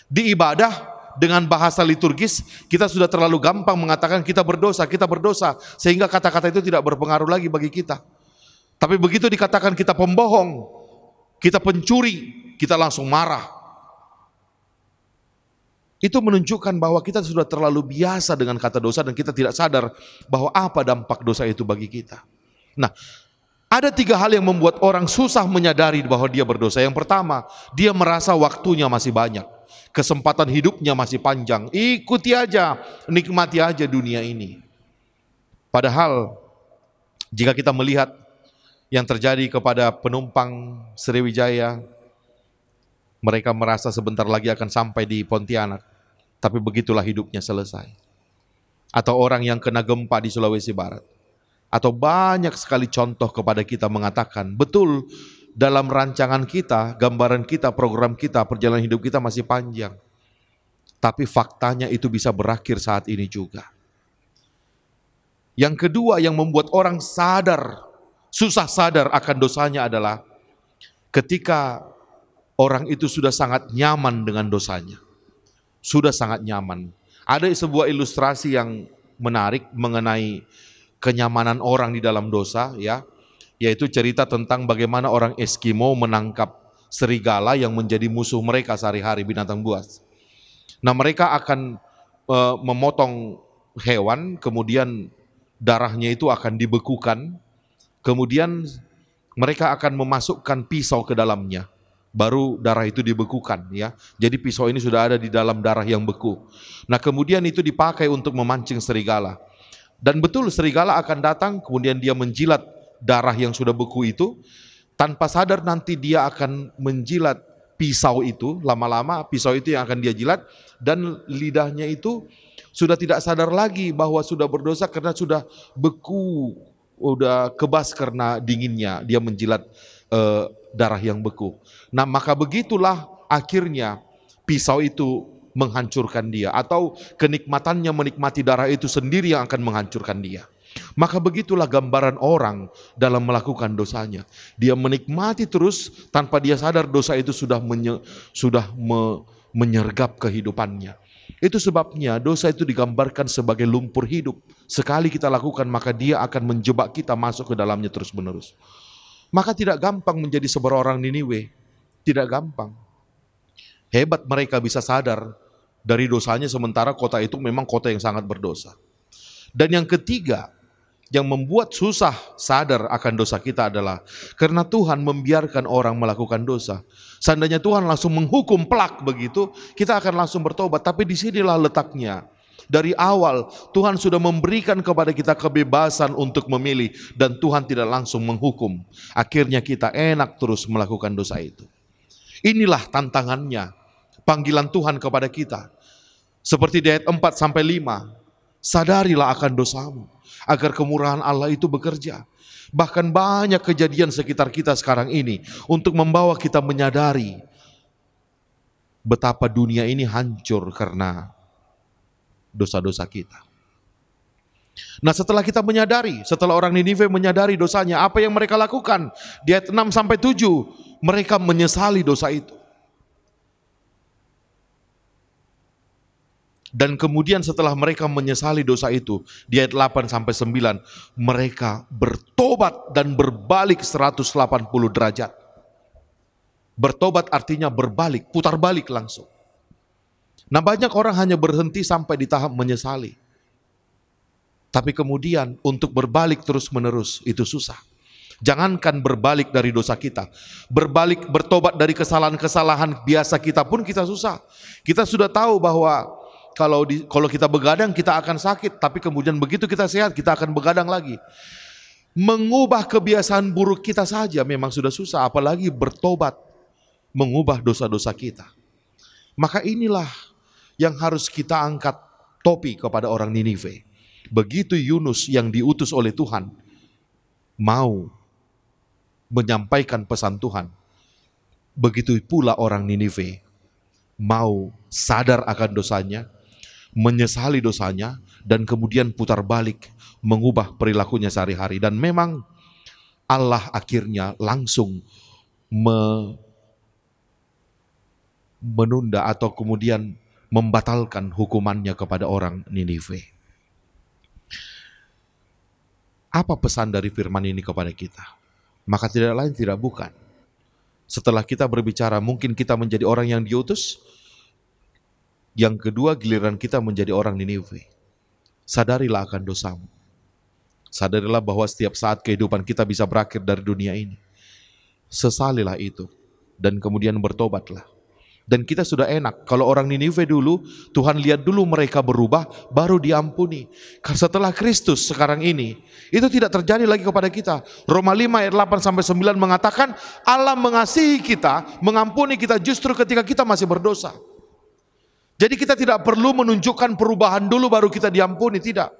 Di ibadah dengan bahasa liturgis kita sudah terlalu gampang mengatakan kita berdosa, sehingga kata-kata itu tidak berpengaruh lagi bagi kita. Tapi begitu dikatakan kita pembohong, kita pencuri, kita langsung marah. Itu menunjukkan bahwa kita sudah terlalu biasa dengan kata dosa dan kita tidak sadar bahwa apa dampak dosa itu bagi kita. Nah, ada 3 hal yang membuat orang susah menyadari bahwa dia berdosa. Yang pertama, dia merasa waktunya masih banyak, kesempatan hidupnya masih panjang. Ikuti aja, nikmati aja dunia ini. Padahal, jika kita melihat yang terjadi kepada penumpang Sriwijaya, mereka merasa sebentar lagi akan sampai di Pontianak, tapi begitulah hidupnya selesai. Atau orang yang kena gempa di Sulawesi Barat. Atau banyak sekali contoh kepada kita mengatakan, betul dalam rancangan kita, gambaran kita, program kita, perjalanan hidup kita masih panjang. Tapi faktanya itu bisa berakhir saat ini juga. Yang kedua yang membuat orang susah sadar akan dosanya adalah ketika orang itu sudah sangat nyaman dengan dosanya. Sudah sangat nyaman. Ada sebuah ilustrasi yang menarik mengenai kenyamanan orang di dalam dosa, ya, yaitu cerita tentang bagaimana orang Eskimo menangkap serigala yang menjadi musuh mereka sehari-hari, binatang buas. Nah, mereka akan memotong hewan, kemudian darahnya itu akan dibekukan, kemudian mereka akan memasukkan pisau ke dalamnya, baru darah itu dibekukan, ya. Jadi pisau ini sudah ada di dalam darah yang beku. Nah, kemudian itu dipakai untuk memancing serigala. Dan betul serigala akan datang, kemudian dia menjilat darah yang sudah beku itu, tanpa sadar nanti dia akan menjilat pisau itu, lama-lama pisau itu yang akan dia jilat, dan lidahnya itu sudah tidak sadar lagi bahwa sudah berdosa karena sudah beku, udah kebas karena dinginnya, dia menjilat darah yang beku. Nah, maka begitulah akhirnya pisau itu menghancurkan dia, atau kenikmatannya menikmati darah itu sendiri yang akan menghancurkan dia. Maka begitulah gambaran orang dalam melakukan dosanya. Dia menikmati terus tanpa dia sadar dosa itu sudah menyergap kehidupannya. Itu sebabnya dosa itu digambarkan sebagai lumpur hidup. Sekali kita lakukan maka dia akan menjebak kita masuk ke dalamnya terus menerus. Maka tidak gampang menjadi seperti orang Niniwe. Tidak gampang. Hebat mereka bisa sadar dari dosanya sementara kota itu memang kota yang sangat berdosa. Dan yang ketiga yang membuat susah sadar akan dosa kita adalah karena Tuhan membiarkan orang melakukan dosa. Seandainya Tuhan langsung menghukum plak begitu, kita akan langsung bertobat. Tapi disinilah letaknya. Dari awal Tuhan sudah memberikan kepada kita kebebasan untuk memilih, dan Tuhan tidak langsung menghukum. Akhirnya kita enak terus melakukan dosa itu. Inilah tantangannya, panggilan Tuhan kepada kita. Seperti di ayat 4-5, sadarilah akan dosamu, agar kemurahan Allah itu bekerja. Bahkan banyak kejadian sekitar kita sekarang ini untuk membawa kita menyadari betapa dunia ini hancur karena dosa-dosa kita. Nah, setelah kita menyadari, setelah orang Ninive menyadari dosanya, apa yang mereka lakukan? Di ayat 6-7, mereka menyesali dosa itu. Dan kemudian setelah mereka menyesali dosa itu, di ayat 8-9, mereka bertobat dan berbalik 180 derajat. Bertobat artinya berbalik, putar balik langsung. Nah, banyak orang hanya berhenti sampai di tahap menyesali. Tapi kemudian untuk berbalik terus menerus itu susah. Jangankan berbalik dari dosa kita, bertobat dari kesalahan-kesalahan biasa kita pun kita susah. Kita sudah tahu bahwa kalau kita begadang kita akan sakit, tapi kemudian begitu kita sehat kita akan begadang lagi. Mengubah kebiasaan buruk kita saja memang sudah susah, apalagi bertobat, mengubah dosa-dosa kita. Maka inilah yang harus kita angkat topi kepada orang Ninive. Begitu Yunus yang diutus oleh Tuhan mau menyampaikan pesan Tuhan, begitu pula orang Ninive mau sadar akan dosanya, menyesali dosanya, dan kemudian putar balik, mengubah perilakunya sehari-hari. Dan memang Allah akhirnya langsung menunda atau kemudian membatalkan hukumannya kepada orang Ninive. Apa pesan dari firman ini kepada kita? Maka tidak lain tidak bukan, setelah kita berbicara mungkin kita menjadi orang yang diutus, yang kedua giliran kita menjadi orang Ninive. Sadarilah akan dosamu. Sadarilah bahwa setiap saat kehidupan kita bisa berakhir dari dunia ini. Sesalilah itu dan kemudian bertobatlah. Dan kita sudah enak, kalau orang Ninive dulu, Tuhan lihat dulu mereka berubah, baru diampuni. Setelah Kristus sekarang ini, itu tidak terjadi lagi kepada kita. Roma 5 ayat 8-9 mengatakan, Allah mengasihi kita, mengampuni kita justru ketika kita masih berdosa. Jadi kita tidak perlu menunjukkan perubahan dulu baru kita diampuni, tidak.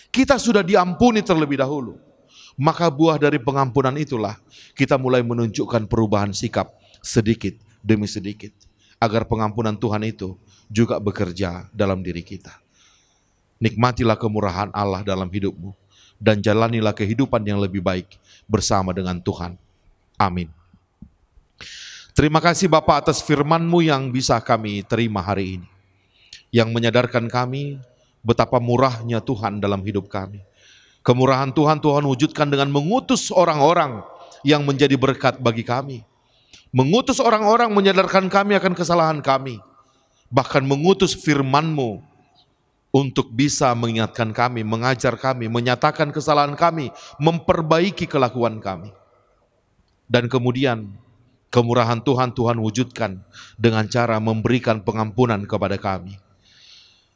Kita sudah diampuni terlebih dahulu. Maka buah dari pengampunan itulah, kita mulai menunjukkan perubahan sikap sedikit demi sedikit. Agar pengampunan Tuhan itu juga bekerja dalam diri kita. Nikmatilah kemurahan Allah dalam hidupmu dan jalanilah kehidupan yang lebih baik bersama dengan Tuhan. Amin. Terima kasih Bapa atas firman-Mu yang bisa kami terima hari ini. Yang menyadarkan kami betapa murahnya Tuhan dalam hidup kami. Kemurahan Tuhan, Tuhan wujudkan dengan mengutus orang-orang yang menjadi berkat bagi kami. Mengutus orang-orang menyadarkan kami akan kesalahan kami. Bahkan mengutus firman-Mu untuk bisa mengingatkan kami, mengajar kami, menyatakan kesalahan kami, memperbaiki kelakuan kami. Dan kemudian kemurahan Tuhan, Tuhan wujudkan dengan cara memberikan pengampunan kepada kami.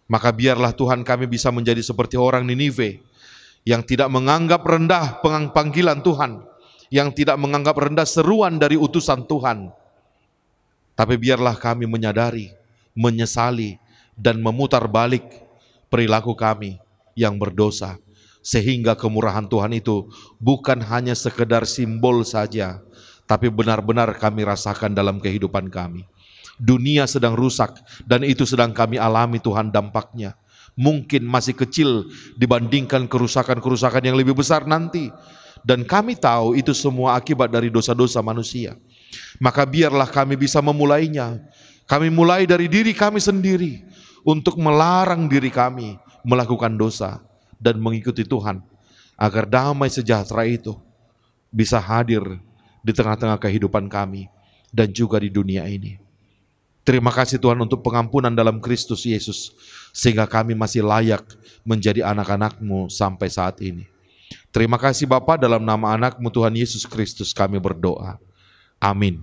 Maka biarlah Tuhan kami bisa menjadi seperti orang Ninive yang tidak menganggap rendah panggilan Tuhan, yang tidak menganggap rendah seruan dari utusan Tuhan. Tapi biarlah kami menyadari, menyesali, dan memutar balik perilaku kami yang berdosa. Sehingga kemurahan Tuhan itu bukan hanya sekedar simbol saja, tapi benar-benar kami rasakan dalam kehidupan kami. Dunia sedang rusak dan itu sedang kami alami Tuhan dampaknya. Mungkin masih kecil dibandingkan kerusakan-kerusakan yang lebih besar nanti. Dan kami tahu itu semua akibat dari dosa-dosa manusia. Maka biarlah kami bisa memulainya. Kami mulai dari diri kami sendiri untuk melarang diri kami melakukan dosa dan mengikuti Tuhan. Agar damai sejahtera itu bisa hadir di tengah-tengah kehidupan kami dan juga di dunia ini. Terima kasih Tuhan untuk pengampunan dalam Kristus Yesus. Sehingga kami masih layak menjadi anak-anak-Mu sampai saat ini. Terima kasih Bapa, dalam nama anak-Mu Tuhan Yesus Kristus kami berdoa. Amin.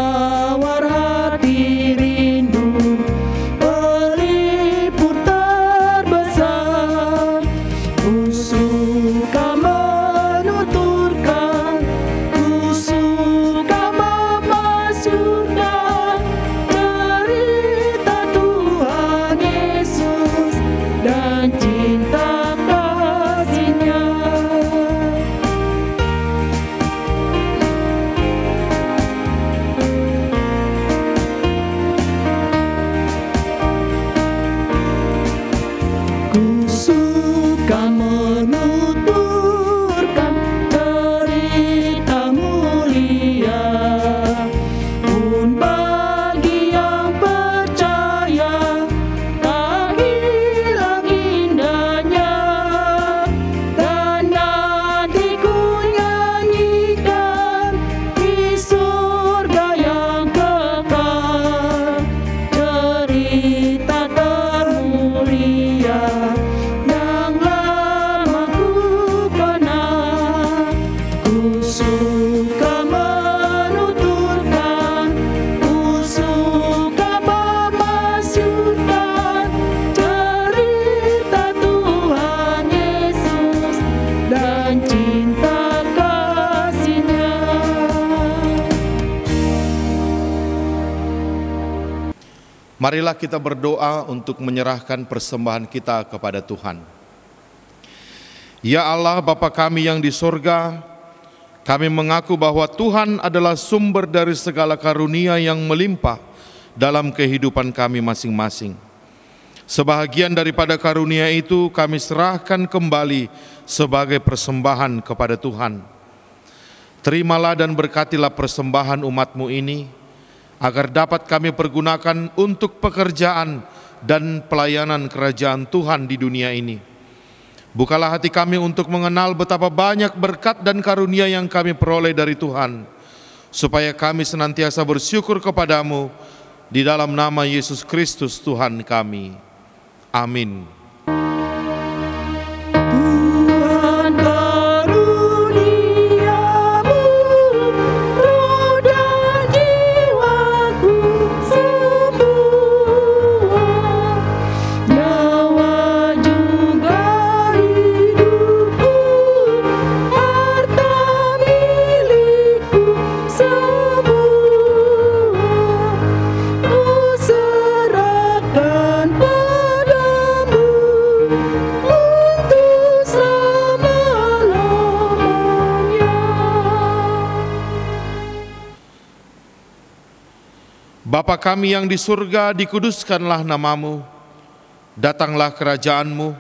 tawar hati rindu, pelipur terbesar. Ku suka menuturkan, ku suka memasyurkan cerita Tuhan Yesus dan cinta kasih-Nya. Ku suka menuturkan cerita mulia, pun bagi yang percaya tak hilang indahnya. Dan nanti ku nyanyikan di surga yang kekal cerita termulia yang lama ku kenal. Ku suka menuturkan, ku suka memasyurkan cerita Tuhan Yesus dan cinta kasih-Nya. Marilah kita berdoa untuk menyerahkan persembahan kita kepada Tuhan. Ya Allah, Bapa kami yang di surga, kami mengaku bahwa Tuhan adalah sumber dari segala karunia yang melimpah dalam kehidupan kami masing-masing. Sebahagian daripada karunia itu kami serahkan kembali sebagai persembahan kepada Tuhan. Terimalah dan berkatilah persembahan umat-Mu ini, agar dapat kami pergunakan untuk pekerjaan dan pelayanan kerajaan Tuhan di dunia ini. Bukalah hati kami untuk mengenal betapa banyak berkat dan karunia yang kami peroleh dari Tuhan, supaya kami senantiasa bersyukur kepadamu di dalam nama Yesus Kristus Tuhan kami. Amin. Tuhan karuniamu, roh dan jiwaku semua, nyawa juga hidupku, harta milikku semua, ku serahkan padamu untuk selama-lamanya. Bapa kami yang di surga, dikuduskanlah namamu, datanglah kerajaanmu,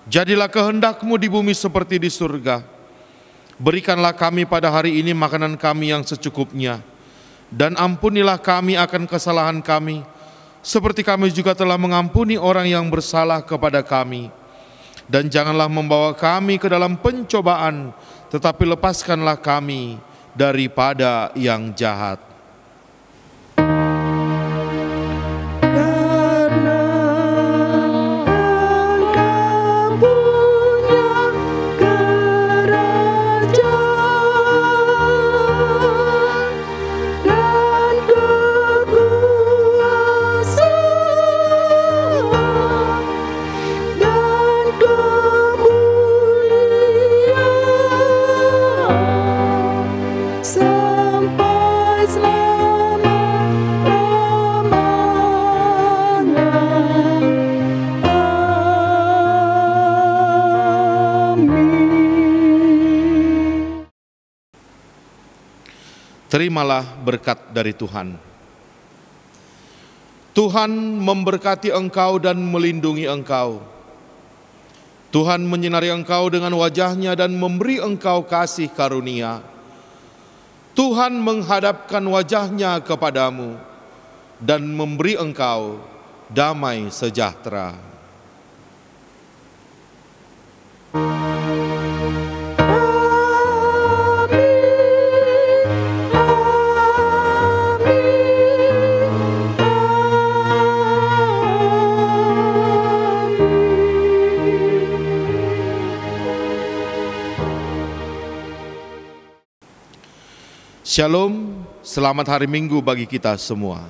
jadilah kehendakmu di bumi seperti di surga. Berikanlah kami pada hari ini makanan kami yang secukupnya, dan ampunilah kami akan kesalahan kami, seperti kami juga telah mengampuni orang yang bersalah kepada kami. Dan janganlah membawa kami ke dalam pencobaan, tetapi lepaskanlah kami daripada yang jahat. Karena Engkau punya kerajaan dan kekuasaan dan kemuliaan sampai selama-lamanya. Amin. Terimalah berkat dari Tuhan. Tuhan memberkati engkau dan melindungi engkau. Tuhan menyinari engkau dengan wajah-Nya dan memberi engkau kasih karunia. Tuhan menghadapkan wajah-Nya kepadamu dan memberi engkau damai sejahtera. Shalom, Selamat hari Minggu bagi kita semua.